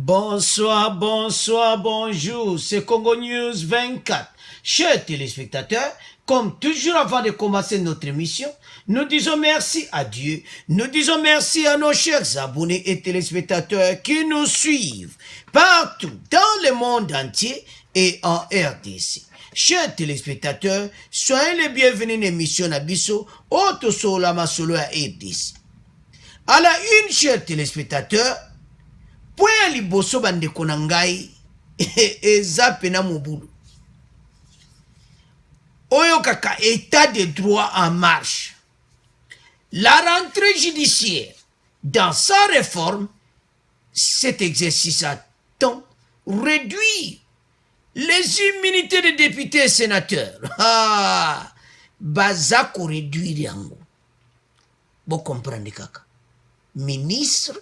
Bonsoir, bonsoir, bonjour, c'est Congo News 24. Chers téléspectateurs, comme toujours avant de commencer notre émission, nous disons merci à Dieu, nous disons merci à nos chers abonnés et téléspectateurs qui nous suivent partout dans le monde entier et en RDC. Chers téléspectateurs, soyez les bienvenus à l'émission Nabiso, Auto Solama Solo à RDC. À la une, chers téléspectateurs, point liboso bandeko na ngai eza pena mobulu oyo kaka état de droit en marche. La rentrée judiciaire dans sa réforme, cet exercice attend réduire les immunités des députés et sénateurs. Bazako réduire yango. Vous comprenez kaka. Ministre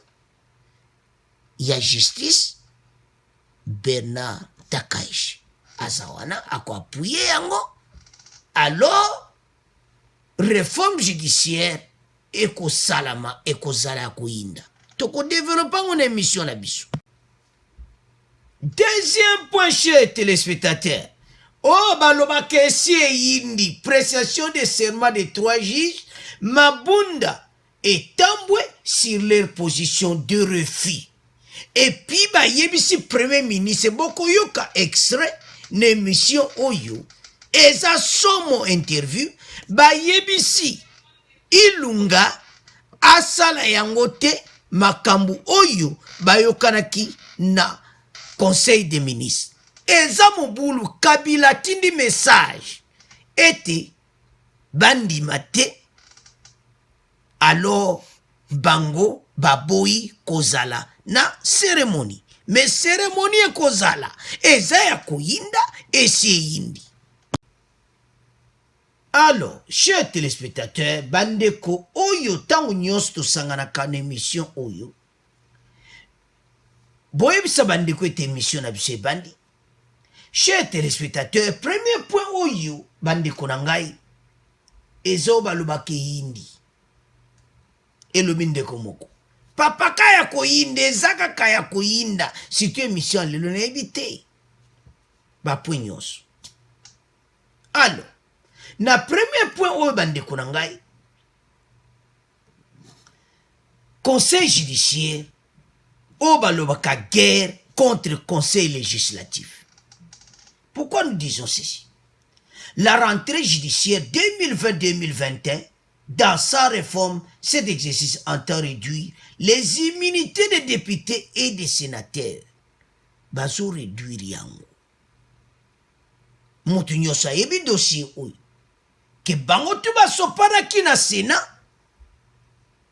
ya justice Bernard Takaichi azawana akoapuye yango. Alors réforme judiciaire ekosalama ekozala koyinda toko développer mon émission na biso. Deuxième point, chers téléspectateurs, baloba kesi yindi prestation de serment de 3 juges Mabunda et Tambwe sur leur position de refus. Et puis, yebisi premier ministre, boko yoka extrait, l'émission Oyo, et ça somo interview, yebisi Ilunga, asala yangote, makambu Oyo, yokanaki na conseil des ministres. Et ça mobulu, Kabila tindi message, était bandi mate, alors bango, baboyi, kozala, na cérémonie. Mais cérémonie e kozala. Eza ya koyinda et c'est yindi. Alors, chers téléspectateurs, bandeko, oyo tango nyos to sangana kan émission oyo. Boyebisa bandeko ete émission na bise bandi. Chers téléspectateurs, premier point oyo, bandeko na ngai, ezo balubake yindi. Elominde komoko. Papa kaya koyinde, zaka kaya koyinda, si tu émission lelo na ebite. Ba point nyos. Alors, na premier point oyo bandeko na ngai, conseil judiciaire, balobaka guerre contre conseil législatif. Pourquoi nous disons ceci? La rentrée judiciaire 2020-2021, dans sa réforme, cet exercice entend réduire les immunités des députés et des sénateurs. Bazo réduire yango. Mutu nyosa yebi dossier oyo. Que bango tu basopana ki na Sénat.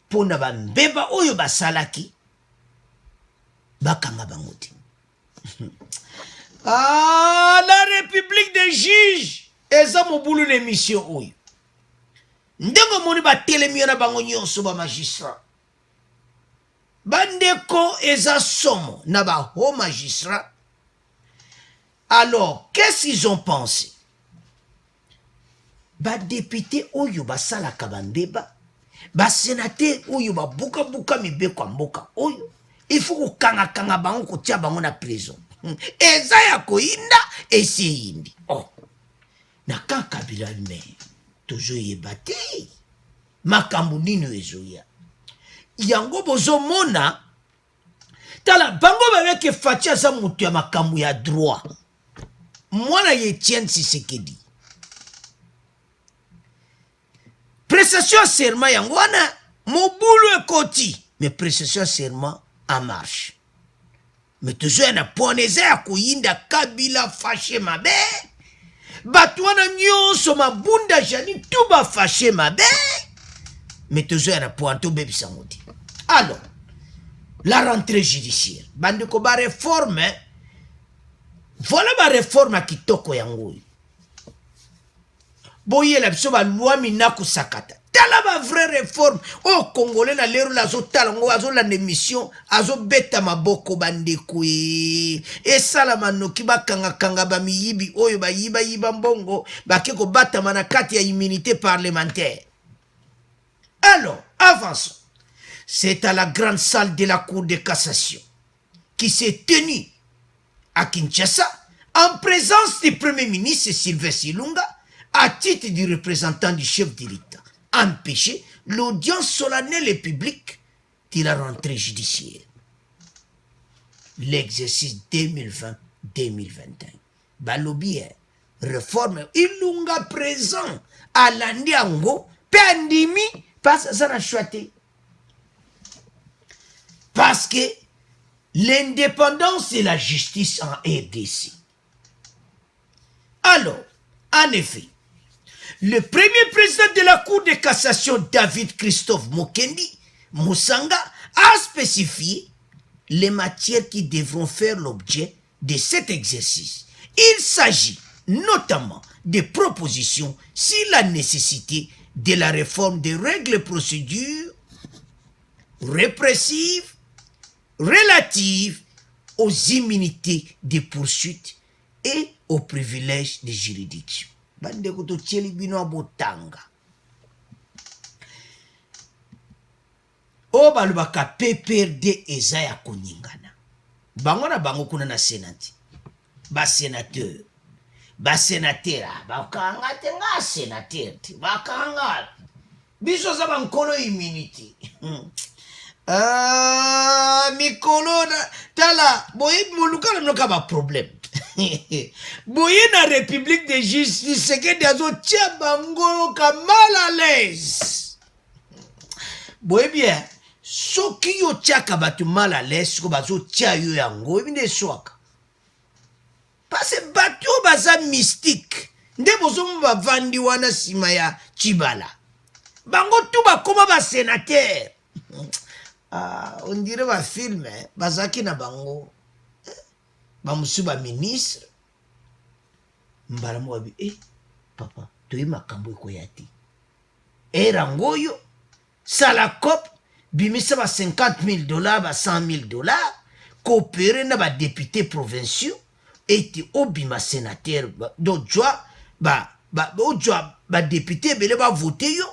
Pona bambeba oyo basalaki. Bakanga bangote. La République des juges. Eza mobulu l'émission oyo. Ndengo moni ba telemio na bango nyonso ba magistrat. Bandeko eza somo na ba haut magistrat. Alors, qu'est-ce qu'ils ont pensé? Ba député oyo ba salaka bambeba, ba sénateur oyo ba buka buka mibeko mboka oyo, il faut ko kanga kanga bango ko tia bango na prison. Eza ya koyinda esi yindi. Oh. Na Kabila me toujours yebate makambu nino ezoya. Yango bozo mona tala bango baveke fatia za mutu ya makambu ya droit. Mwana Etienne Tshisekedi. Prestation serment yango wana mobulu ekoti. Mais prestation serment en marche. Mais toujours na poneze ya kuyinda Kabila fâché mabe. Batwana nyonso mabunda jani tuba fâché mabe. Mais toujours na pointo bebi sangoti. Alors, la rentrée judiciaire. Bandeko ba réforme. Voilà ma réforme à kitoko yango. Boye la biso ba loi minako sakata. Tala ba vraie réforme. Oh Congolais na lero la zo talongo azo la émission azo beta maboko bandeko e sala manoki ba kanga ba miyibi oyo ba yiba mbongo ba keko bata manakati ya immunité parlementaire. Alors, avançons. C'est à la grande salle de la Cour de cassation qui s'est tenu à Kinshasa en présence du Premier ministre Sylvestre Ilunga à titre du représentant du chef de l'État, empêché l'audience solennelle et publique de la rentrée judiciaire. L'exercice 2020-2021. Balobi réforme Ilunga présent à l'Andiango, Pendimi, passe ça n'a choisi. Parce que l'indépendance et la justice en RDC. Alors, en effet, le premier président de la Cour de cassation, David Christophe Mukendi Musanga, a spécifié les matières qui devront faire l'objet de cet exercice. Il s'agit notamment des propositions sur la nécessité de la réforme des règles et procédures répressives relatives aux immunités de poursuite et aux privilèges de juridiction. Bande koto tcheli bino abotanga. O balubaka PPRD eza ya koningana. Bango na bango kuna na senati. Ba sénateur. Ba sénateur. Ba kanga te nga sénateur. Ba kanga. Biso za bankolo immunity. Mikolo na tala boye molukana noka ba problème. Boye na République de Justice que dazo tia bango ka mal à l'aise. Boye bien, soki yo tia ka batu mal à l'aise ko bazo tia yo yango ebinde swaka. Parce que batu baza mystique. Nde bozo mba vandi wana sima ya Chibala. Bango tu ba koma ba sénateur. On dirait ba film bazaki na bango. Bamusuba ministre mbala mwabi papa toyi makambo ekoyati rangoyo sala cop bimisa ba $50,000 ba $100,000 coopérer na ba député provinciaux et obima sénateur do jwa ba député bele ba voter yo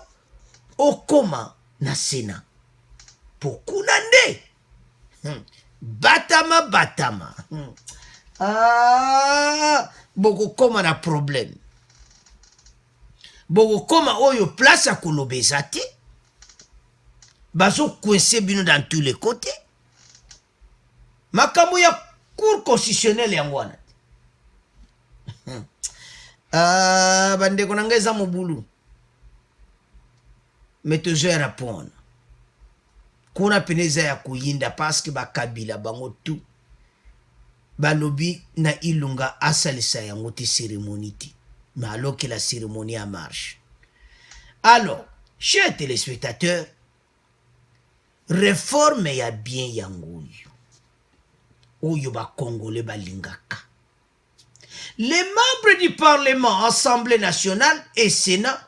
okoma na sénat pokuna nde batama boko koma na problème. Boko koma oyo place à kolobezate. Bazo coincé bino dans tous les côtés. Makambo ya cour constitutionnelle yangwana. Bande konangeza mobulu. Metezo ya répondre. Kuna peneza ya kuyinda parce que bakabila bango tout. Balobi na Ilunga asalisa yango ti cérémonie ti. Mais alors que la cérémonie a marche. Alors, chers téléspectateurs, réforme ya bien yango oyo ba Congolais balingaka. Les membres du Parlement, Assemblée nationale et Sénat,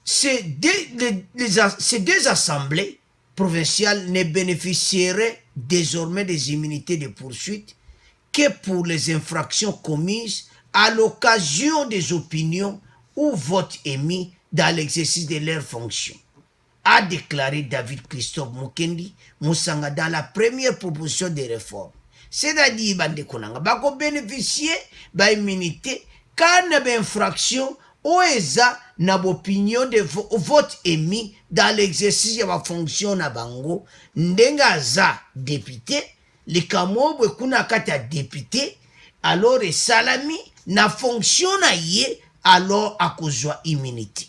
ces deux assemblées provinciales ne bénéficieraient désormais des immunités de poursuite que pour les infractions commises à l'occasion des opinions ou votes émis dans l'exercice de leurs fonctions, a déclaré David Christophe Mukendi Musanga dans la première proposition de réforme. C'est-à-dire, bande konanga, bako bénéficier ba immunité quand na infraction ou eza na opinion de vote émis dans l'exercice de la fonction na bango ndenga za député likamo bwe kuna kata député alors salami na fonction na ye alors akozwa immunité.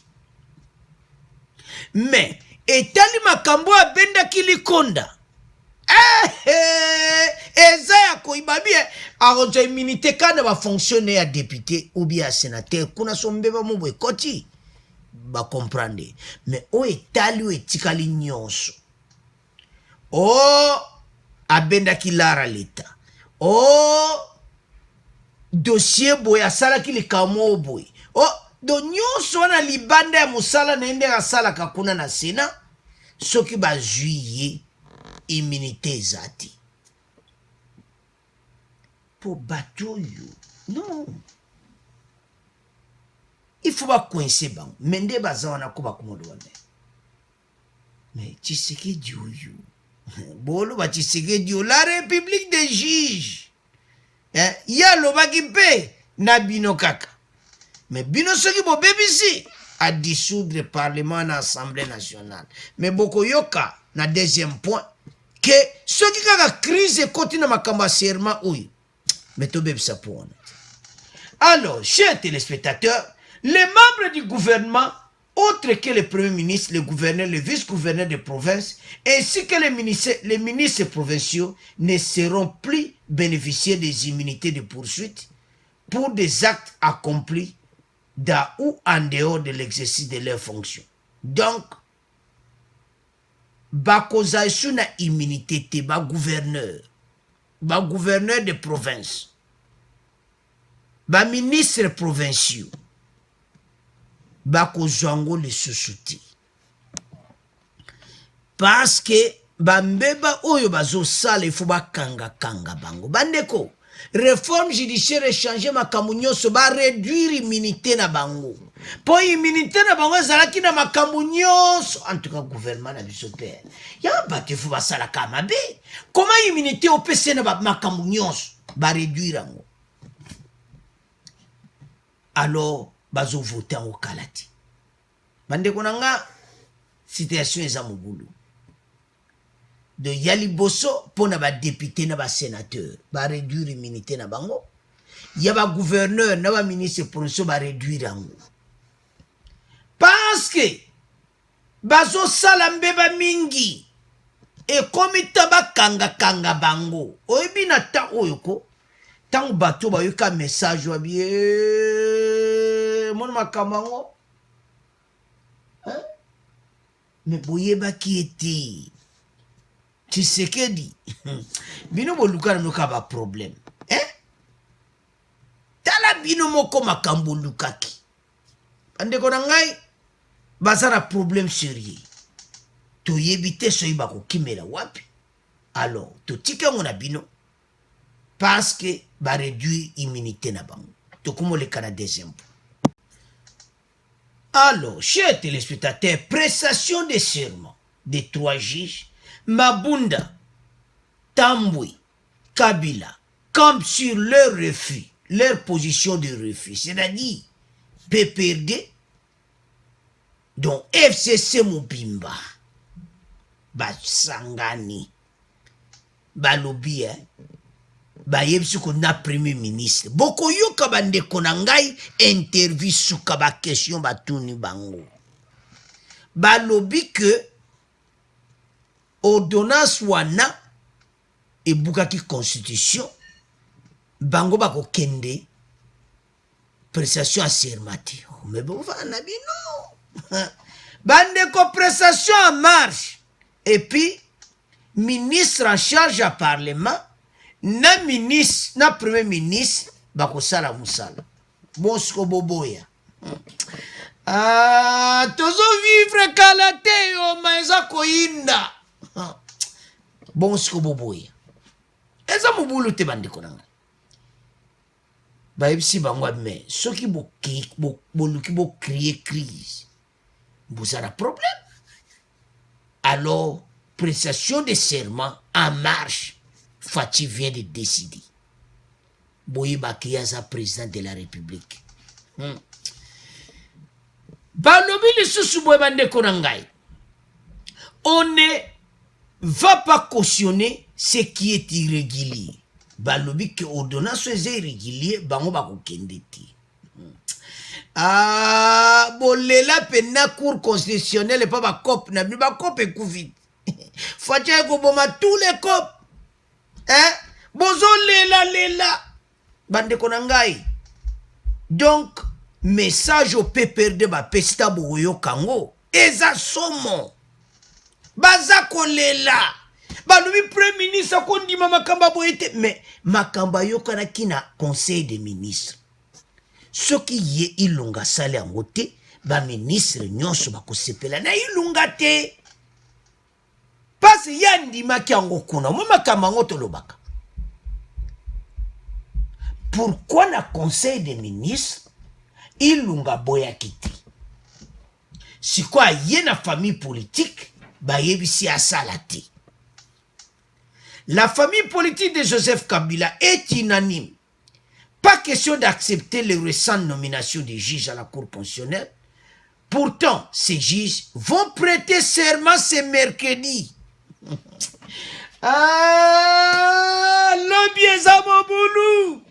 Mais etali makambo abenda kilikonda eza ya koibabie akozwa immunité kana ba fonctionner ya député ou bien sénateur kuna sombeba mubwe koti ba comprendre. Mais o etali o etikali nyonso o abenda kilara leta o dossier boy asala kilikamo boy o do nyonso wana libanda ya musala na ende asala kakuna na sena soki ba juillet immunité zati pour batoyo non il faut pas coincer bango mende baza wana ko bakomodo wana mais Tshisekedi oyo bolo Tshisekedi la république des juges ya lobaki mpe na bino kaka mais bino soki bobebisi à dissoudre le parlement na assemblée nationale mais bokoyoka na deuxième point que soki kaka crise ekoti na makambo ya serment oyo mais tobebisa mpo wana. Alors chers téléspectateurs, les membres du gouvernement autres que le premier ministre, le gouverneur, le vice-gouverneur de province, ainsi que les ministres provinciaux ne seront plus bénéficiaires des immunités de poursuite pour des actes accomplis dans ou en dehors de l'exercice de leurs fonctions. Donc, bakoza isu na immunité te gouverneur de province, ministres provinciaux, bakozwango le susuti parce que bambeba oyo bazosala ifo bakanga bango bandeko. Réforme judiciaire échanger makambo nyonso réduire immunité na bango po immunité na bango ezalaki na makambo nyonso. En tout cas gouvernement na biso te ya bato ifo basalaka mabe. Comment immunité opese na makambo nyonso réduire yango? Alors bazo voter en kalati bandeko nanga situation eza mobulu de yali boso pona ba député na ba sénateur réduire immunité na bango ya ba gouverneur na ba ministre provinciaux réduire yango parce que bazo sala mbeba mingi e komita bakanga bango oyebi na ta oyo ko tango bato bayoka message wa bien mon makamango mais boyebaki ete Tshisekedi bino boluka noka ba problème tala bino moko makambo lukaki andeko na ngai bazara problème sérieux toyebi te soyi bakokimela wapi. Alors totika ngo na bino parce que réduire immunité na bango tokomoleka na deuxième point. Alors, chers téléspectateurs, prestation de serment des trois juges, Mabunda, Tambwe, Kabila, campent sur leur refus, leur position de refus, c'est-à-dire PPRD, dont FCC Mobimba, Sangani, Balobi, bayebisi ko na premier ministre boko yoka bandeko na ngai interview suka ba question batuni bango balobi que ordonnance wana ebukaki constitution bango bako kende prestation à sermati mais bon na bino bandeko prestation en marche et puis ministre en charge à parlement na ministre na premier ministre bakosala musala bosko boboya tozo vivre kalate yo maeza koinda bosko boboya eza mobulu te bandeko nanga bayebisi bango mais soki boluki bocrie crise bozala problème. Alors prestation de serment en marche, Fachi vient de décider. Boyi Bakiaza, président de la République. Balobi le sous-boye bande konangai. On ne va pas cautionner ce qui est irrégulier. Balobi que ordonnance est irrégulier, bango bako kendeti. Bolela pena cour constitutionnelle pas ba cop na ba cop et covid. Fachi ko boma tous les cop. Bozo lela bande konangai. Donc message au PPRD ba pesta boyo kango eza somo baza kolela balobi premier ministre akondima makamba boyete mais makamba yokana kina conseil des ministres soki ye ilunga sale yango te ba ministre nyonso bakosepela na ilunga te parce yandimaki yango kuna mo makamba ngo tolobaka. Pourquoi na conseil des ministres ilunga boyaki te? Si quoi yé na famille politique ba yebisi asala te. La famille politique de Joseph Kabila est unanime. Pas question d'accepter les récentes nominations des juges à la Cour constitutionnelle. Pourtant, ces juges vont prêter serment ce mercredi. Ah, l'objet à mon boulot.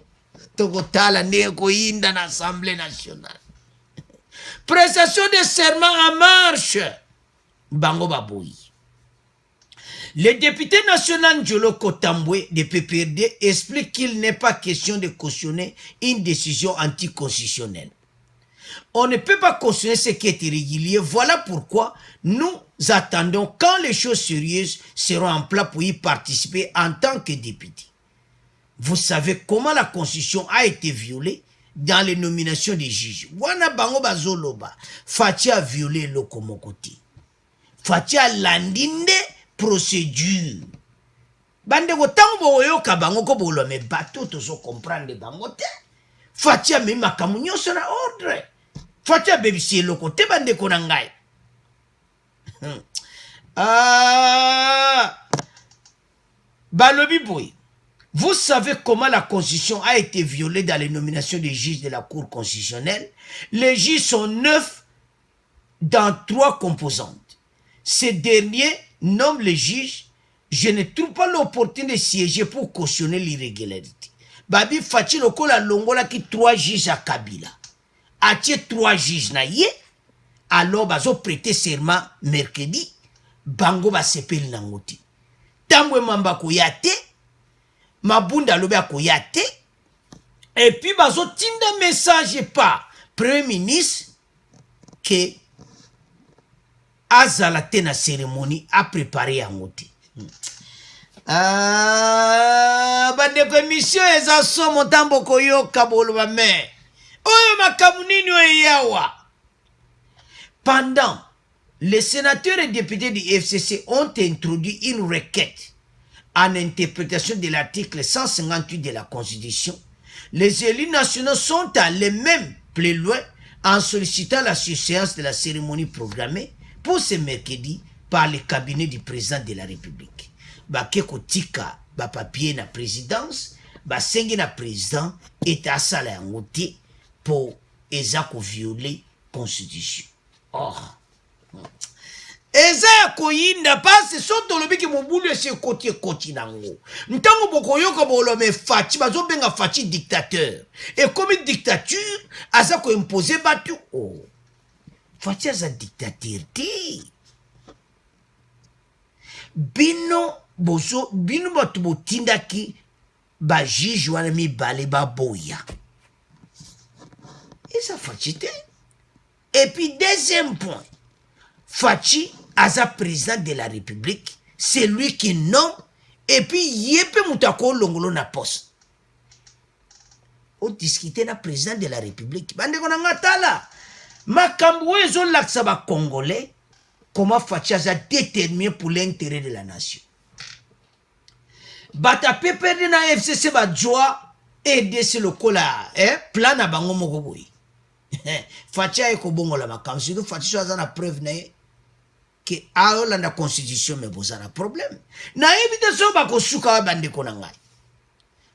Tokotala neko inda na Assemblée nationale. Prestation de serment en marche. Bango Baboui. Le député national Njolo Kotambwe de PPRD explique qu'il n'est pas question de cautionner une décision anticonstitutionnelle. On ne peut pas cautionner ce qui est irrégulier. Voilà pourquoi nous attendons quand les choses sérieuses seront en place pour y participer en tant que député. Vous savez comment la Constitution a été violée dans les nominations des juges. Wana bango bazoloba. Fati a violé le komokoti. Fati a landinde procédure. Bande ko tango oyoka bango ko bolo me bateau to so comprendre bango te. Fati a me makamunyo sona ordre. Fati a bebisi loko te bande ko nangai. Balobi boy. Vous savez comment la Constitution a été violée dans les nominations des juges de la Cour constitutionnelle. Les juges sont 9 dans 3 composantes. Ces derniers nomment les juges. Je ne trouve pas l'opportunité de siéger pour cautionner l'irrégularité. Babi Fati lokola longola ki 3 juges à Kabila. Atie 3 juges na ye. Alors bazo prêter serment mercredi. Bango ba sepeli nangoti. Tambwe mamba koyate. Mabunda lobe akoyate. Et puis bazo tinda message pas Premier ministre que azala te na cérémonie a préparé yangote. Bandeko émission eza somo tambo koyoka boloba me. Oyo makamunini yawa. Pendant, les sénateurs et députés du FCC ont introduit une requête en interprétation de l'article 158 de la Constitution. Les élus nationaux sont allés même plus loin en sollicitant la surséance de la cérémonie programmée pour ce mercredi par le cabinet du président de la République. Bakeko tika ba papier na présidence, ba sengi na président et asala yangote pour ezako violer constitution. Or, eza ya koyinda pase soto lobiki mobulu ese koti nango. Ntango bokoyoka bolo me Fati bazo benga Fati dictateur. Et comme dictature, aza ko imposer batu. Oh. Fati aza dictateur te. Bino bozo bino batu botinda ki ba juge wana mi bale ba boya. Eza Fati te. Et puis deuxième point, Fati aza président de la République, c'est lui qui nomme, et puis yepe moutako longolo na poste. On discutait na président de la République. Bande kona ngatala. Makambo ezo laksa ba Congolais, comment Fati aza déterminé pour l'intérêt de la nation. Bata peperde na FCC ba joa aider ce lokola, plan na bango moko boy. Fati eko bongo la makambo, surtout Fati so aza na preuve na ye. Que aola na constitution me bozana problème na évidence bako suka bande konanga.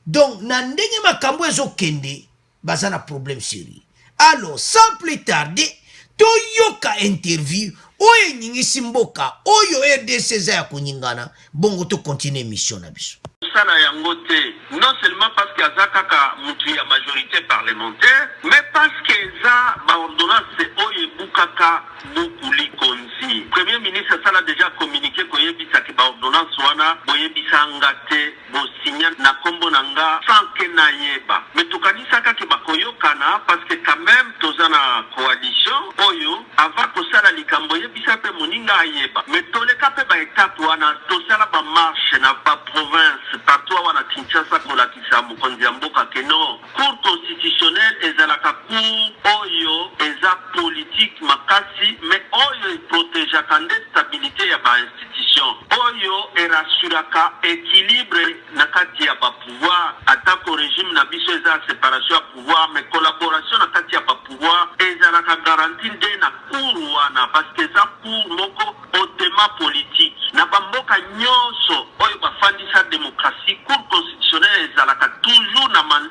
Donc na ndenge makambo ezo kende bazana problème sérieux. Alors sans plus tarder toyoka interview oyo nyingisi mboka oyo RDC za ya kunyingana bongo to continue mission na biso. Sana yangote non seulement parce que azakaka mutu ya majorité parlementaire mais parce que za ba ordonnance oyo bukaka bukuli konzi. Premier ministre ça l'a déjà communiqué koyebisa ki ba ordonnance wana boyebisa ngate bo signer na kombo nanga sans que na yeba. Mais tokanisa ka ki bakoyokana parce que quand même tozana coalition oyo avant ko sala likambo yebisa pe moninga yeba. Mais toleka pe ba étape wana tosala ba marche na ba province partout wana Kinshasa pour la Kisamu Kondiamboka que non cour constitutionnelle ezalaka cour oyo eza politique makasi mais oyo protège la stabilité ya ba institution oyo erasuraka équilibre na kati ya ba pouvoir attaque au régime na biso eza séparation ya pouvoir mais collaboration na kati ya ba pouvoir ezalaka garantie de na cour wana parce que eza cour moko au tema politique na bamboka nyonso oyo bafandisa démocratie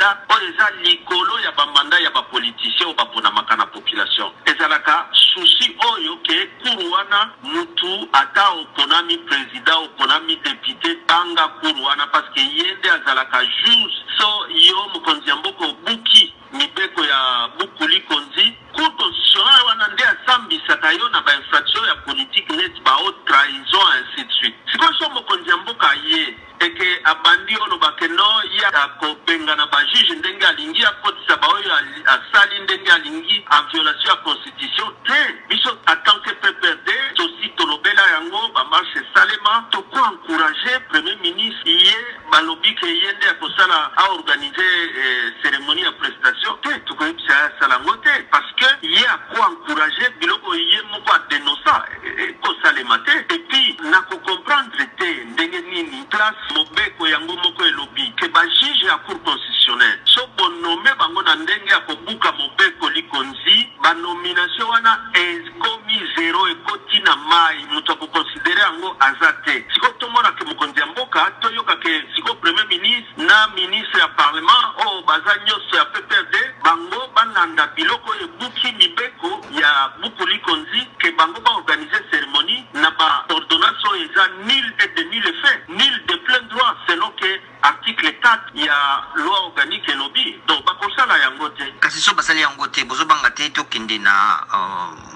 mandat oyo eza likolo ya bamanda ya bapolitisien oyo baponamaka na population. Ezalaka souci oyo ke kuru wana mutu ata oponami président oponami député banga kuru wana parce que yende azalaka juste so yo mokonzi ya mboka obuki mibeko ya Bukuli Konzi cour constitutionnelle wana nde asambisaka yo na bainfraction ya politique neti haute trahison ainsi de suite. Sikoyo so mokonzi ya mboka ye eke abandi olobake no ye akobenga na bajuge ndenge alingi akotisa baoyo asali ndenge alingi en violation ya constitution te. Biso en tant que PPRD tosi tolobela yango bamarche esalema toko encourager premier ministre ye balobi ke ye nde akosala aorganiser cérémonie ya prestation te tokoyebisa asala yango te parce que ye ako encourager biloko ye moko adenosa ekosalema te. Et puis nakocomprendre te ndenge nini place mobeko yango moko elobi ke bajuge ya cour constitutionnelle so bonome bango na ndenge ya kobuka mobeko likonzi banomination wana ekomi zero ekoti na mai moto akokonsidere yango aza te. Siko tomona ke mokonzi ya mboka toyoka ke siko premier ministre na ministre ya parlement oyo baza nyonso ya PPRD bango balanda biloko ebuki mibeko ya Bukuli Konzi ke bango baorganize cérémonie na baordonnance oyo eza nul et de nul effet, nul de plein droit selon que article 4 ya loi organique elobi. Donc bakosala yango te. Kasi so basali yango te bozobanga te tokende na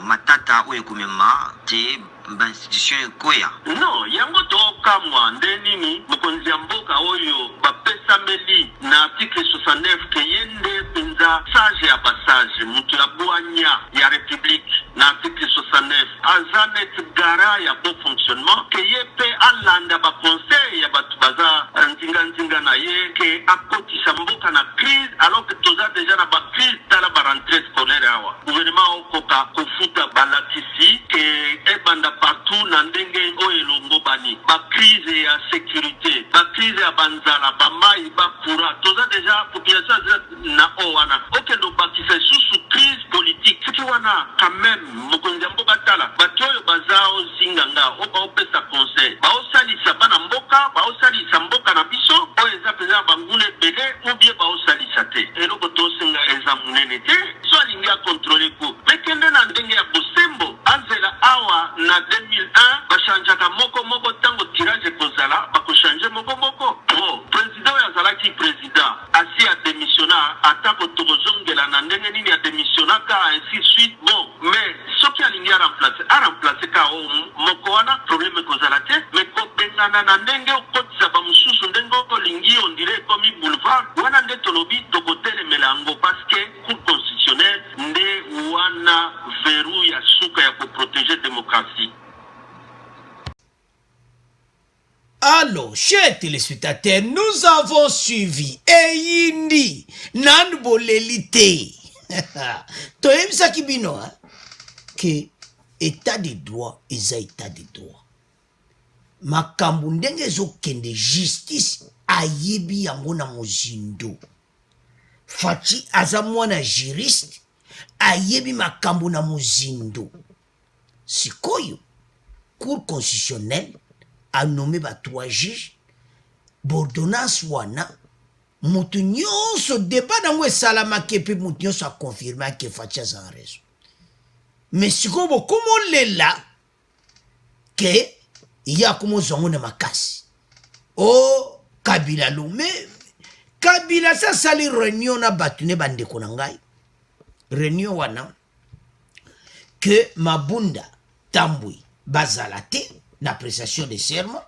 matata oyo ekomema te institution ekoya. Non, yango tokamwa nde nini mokonzi ya mboka oyo bapesameli na article 69 ke ye nde mpenza sage ya basage mutu ya bwanya ya république na article 69 aza net gara ya bon fonctionnement ke ye pe alanda baconseil ya batu baza nzinga na ye ke akotisa mboka na crise alors que toza deja na bacrise tala barentrée scolaire awa gouvernement okoka kofuta balakisi ke ebanda partout na ndenge oyo elongo bani bacrise ya sécurité bacrise ya banzala bamai bakura toza deja population na o wana okende obakisa susu crise politique siki wana quand même mokonzi ya mboka tala bato oyo baza ozinga nga o baopesa conseil baosalisa bana mboka baosalisa mboka na biso oyo eza mpenza banguna ebele ou bien baosalisa te eloko tosenga eza monene te so alingi akontrole ko mekende na ndenge ya bosembo anzela awa na 2001 bashanjaka moko tango tirage ekozala bakochange moko président oyo azalaki président asi adémissionna atako tokozongela na ndenge nini adémissionnaka ainsi de suite bon mais soki alingi aremplace ka moko wana problème ekozala te mais kobengana na ndenge okotisa bamosusu ndenge okolingi ondire ekomi boulevard wana nde tolobi tokotelemela yango parce que cour constitutionnelle nde wana verrou ya suka ya koprotéger démocratie. Alors, chers téléspectateurs, nous avons suivi Eyindi Nanbolelite. Toyebisa kibino que état de droit est état de droit. Makambo ndenge ezokende justice ayebi yango na mozindo. Fachi aza mwana juriste ayebi makambo na mozindo. Sikoyo cour constitutionnelle a nommé ba 3 juges bordonnance wana mutu nyonso débat nango esalamaki epi mutu nyonso akonfirme ke Fachi aza en raison. Mais sikoyo bokomo lela ke ya komozwango na makasi o Kabila lo mais Kabila sa sali réunion na batu ne bandeko na ngai réunion wana que Mabunda Tambwi bazala te na prestation de serment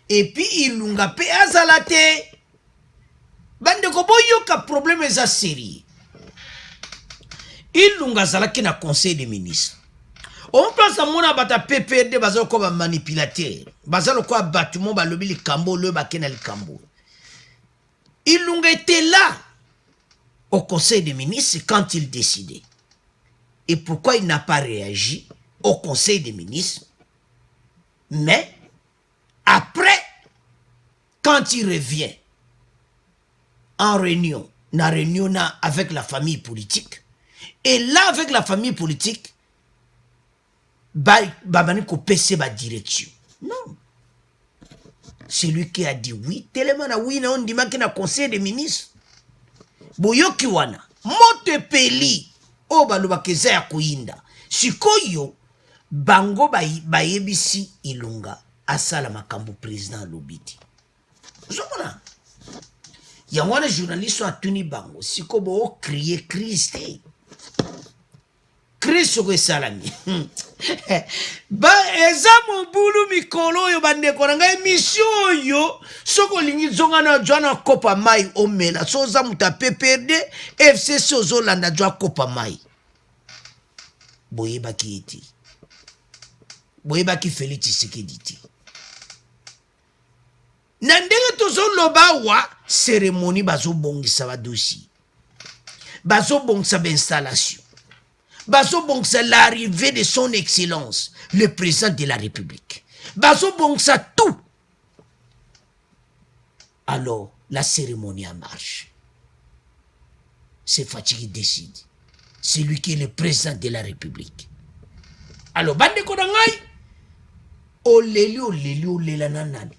et puis Ilunga pe azala te bandeko boyoka problème eza sérieux. Ilunga zalaki na conseil des ministres on place à mon abata PPRD bazalo ko ba manipulateur bazalo ko bâtiment balobi li kambo le bakena li kambo. Ilunga était là au conseil des ministres quand il décidait. Et pourquoi il n'a pas réagi au conseil des ministres? Mais après, quand il revient en réunion, avec la famille politique, et là avec la famille politique, babani ko pese ba direction. Non. C'est lui qui a dit oui. Tellement na oui na on dit na conseil des ministres. boyoki wana moto epeli oyo balobaka eza ya koyinda sikoyo bango bayebisi Ilunga asala makambo président alobi te ozomona yango wana journaliste atuni bango siko bookrie crise te crise soko esalami eza mobulu mikolo oyo bandeko na ngai émission oyo soko olingi zonga na jwana kopa mai omela so oza moto PPRD FCC ozolanda jwa kopa mai boyebaki ete boyebaki Félix Tshisekedi te na ndenge tozoloba wa cérémonie bazobongisa badossier bazobongisa bainstallation bazobongisa l'arrivée de son excellence le président de la République bazobongisa tout alors la cérémonie en marche c'est Fachi qui décide c'est lui qui est le président de la République alors bande ko ngai oleli olela nanani.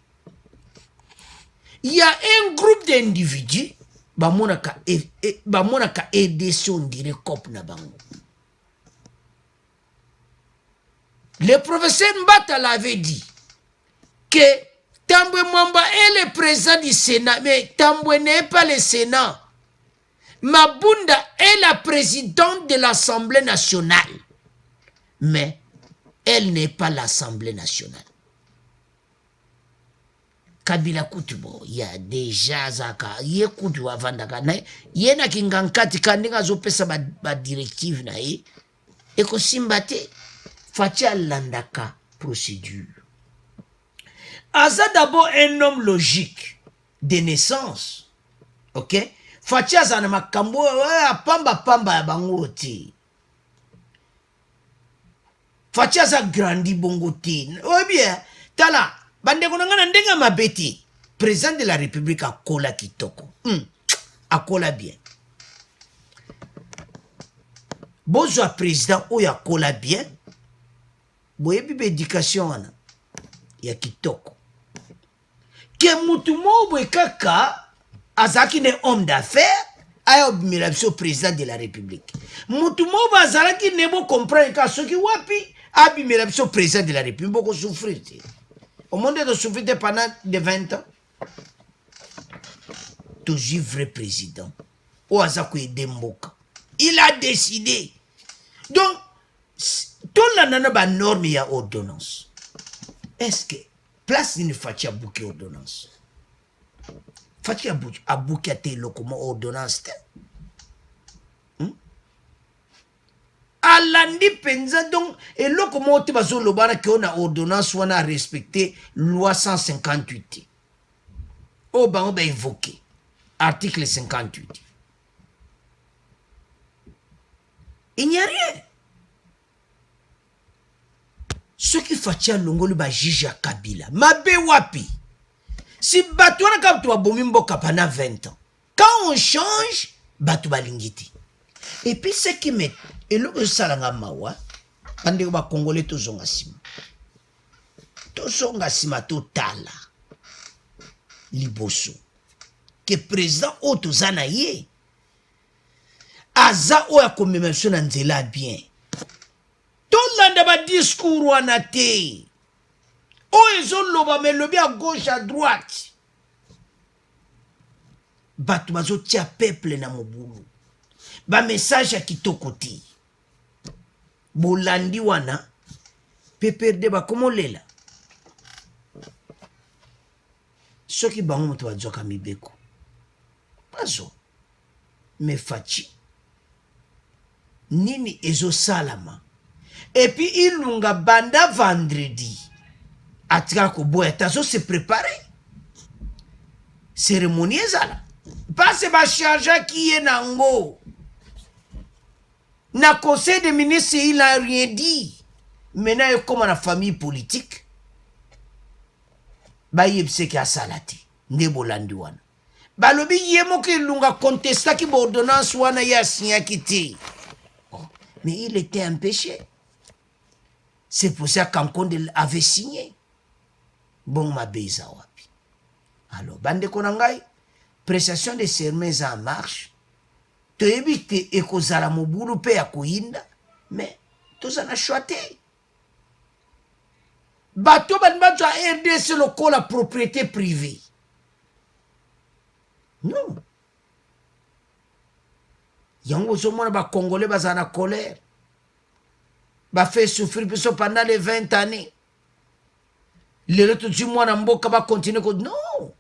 Il y a un groupe d'individus bamonaka RDC on dirait cop na bango. Le professeur Mbata l'avait dit que Tambwe Mwamba est le président du Sénat, mais Tambwe n'est pas le Sénat. Mabunda est la présidente de l'Assemblée nationale, mais elle n'est pas l'Assemblée nationale. Kabila Kutubo, il y a déjà Zaka, il y a Kutu Avandaka, il y a Kingankati Kandinga Zopesa ba directive na et ko simbate Fatia Landaka procédure. Aza d'abord un homme logique de naissance. OK? Fatia Zana makambo pamba ya bango te. Fatia za grandi bongo te. Oh bien, tala bande konangana ndenga mabeti président de la République akola kitoko. Akola bien. Bozwa président oyo akola bien. Boyebi éducation wana ya kitoko. Ke mutu mobwe kaka azaki ne homme d'affaires ayo bimela biso président de la République. Mutu mobwe azalaki ne bo comprendre ka soki wapi abimela biso président de la République boko souffrir. Au monde de souffrir pendant de 20 ans. Toujours vrai président. Oazako Edemboka. Il a décidé. Donc, tout le monde a une norme et ordonnance. Est-ce que place d'une Fatia bouquet ordonnance? Fatia a bouquet comme ordonnance. Alandi penza donc et là comment tu vas le bar qu'on a ordonnance ou on a respecté loi 158. Oh ben on va invoquer article 58. Il n'y a rien. Ce qui fait longolo ba juge à Kabila. Mabe wapi. Si batu wana kap tu abomimbo kapana 20 ans. Quand on change, batu balingiti. Et puis ce qui met et le salanga mawa ande ba congolais to zonga sima. To zonga sima totala. Liboso. Que président otozana ye. Aza o ya commémoration na nzela bien. Tolanda ba discours wana te. O ezoloba me lobi à gauche à droite. Batu bazo tia peuple na mobulu. Ba message à kitoko te. Bolandi wana PPRD ba komolela. Soki bango moto ba djoka mibeko. Bazo. Me fachi. Nini ezo salama. Et puis Ilunga banda vendredi. Atika ko boya tazo se préparer. Cérémonie ezala. Pas se ba charge qui est nango. Na conseil des ministres, il n'a rien dit. Maintenant, il comme la famille politique. Ba yebse ki asalati. Ndebo landi wana. Ba lobi yemo ki lunga contesta ki bo ordonnance wana ya signa kiti. Mais il était empêché. C'est pour ça qu'Ankonde avait signé. Bon ma beza wapi. Alors, bande konangai, prestation de serments en marche. toyebi te ekozala mobulu pe ya koyinda mais toza na choix te bato bani bazwa RDC lokola propriété privée non yango ozomona bacongolais bazala na colère bafe souffrir biso pendant les 20 années lelo tozwi mwana mboka bakontinue ko non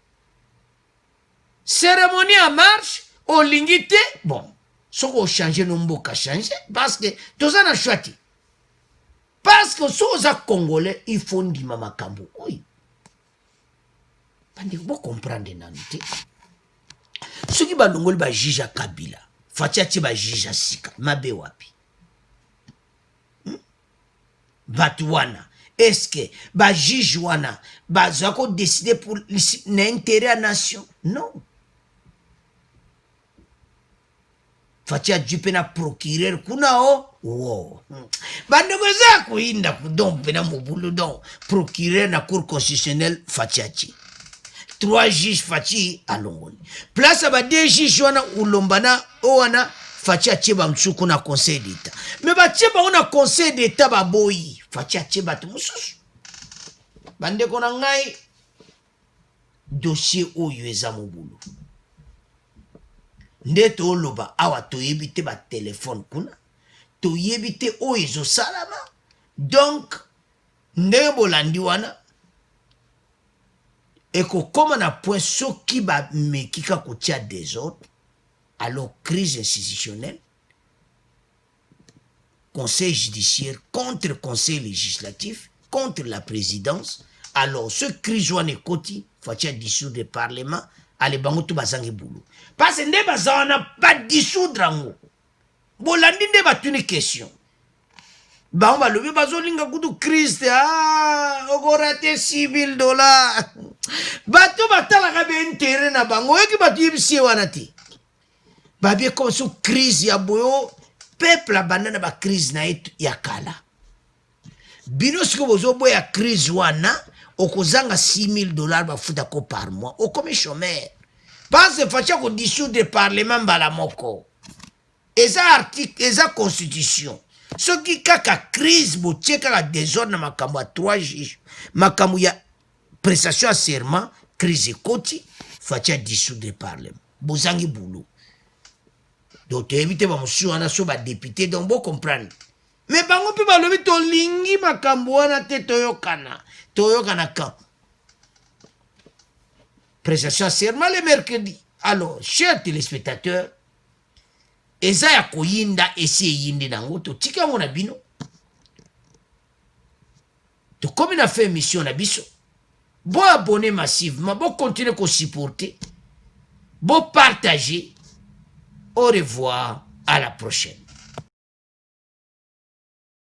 cérémonie en marche olingi te bon soki ochange no mboka change parce que toza na choix te parce que so oza congolais il faut ndima makambo oyo bandeko bocomprendre nanu te soki balongoli bajuge ya kabila fati atie bajuge ya sika mabe wapi bato wana estce bajuge wana bazwa kodeside pour na intérêt ya nation non fati adwi mpe na procureur kuna o wo bandeko eza ya koyinda don mpe na mobulu don procureur na cour constitutionnelle fati atie 3 juge fati alongoli place ya ba 2 juge wana ulombana o wana fati atie bamosusu na conseil d'état me batie bango na conseil d'état baboyi fati atie bato mosusu bandeko na ngai dossier oyo eza mobulu nde toloba awa toyebi te batelefone kuna toyebi te oyo ezosalama donc ndenge bolandi wana ekokoma na point soki bamekika kotia désordre alors crise institutionnelle conseil judiciaire contre conseil législatif contre la présidence alors ce crise wana ekoti fatia dissoudre le parlement ale bango to bazangi bulu parce que nde baza wana badissoudre yango bolandi nde batuni question bango balobi bazolinga kutu kriste okorate $6,000 bato batalaka baintere na bango oyoki bato yebisi ye wana te babie comme so crise ya boyo peuple abanda na bacrise na ye ya kala bino siko bozoboya crise wana okozanga $6,000 bafuta ko par mois okomi chômeur parce que fatia kodissoudre parlement mbala moko eza article eza constitution soki kaka crise botie kaka désordre na makambo ya 3 juges makambo ya prestation ya serment crise ekoti fatia dissoudre parlement bozangi boulot donc toyebi te bamosusu wana so badepute donc bocomprendre mais bango mpe balobi tolingi makambo wana te toyokana quand prestation serment le mercredi alors chers téléspectateurs eza ya koyinda esi eyindi nango totika yango na bino tokomi na fait émission na biso boabonner massivement bocontinue kosupporter bopartager au revoir à la prochaine.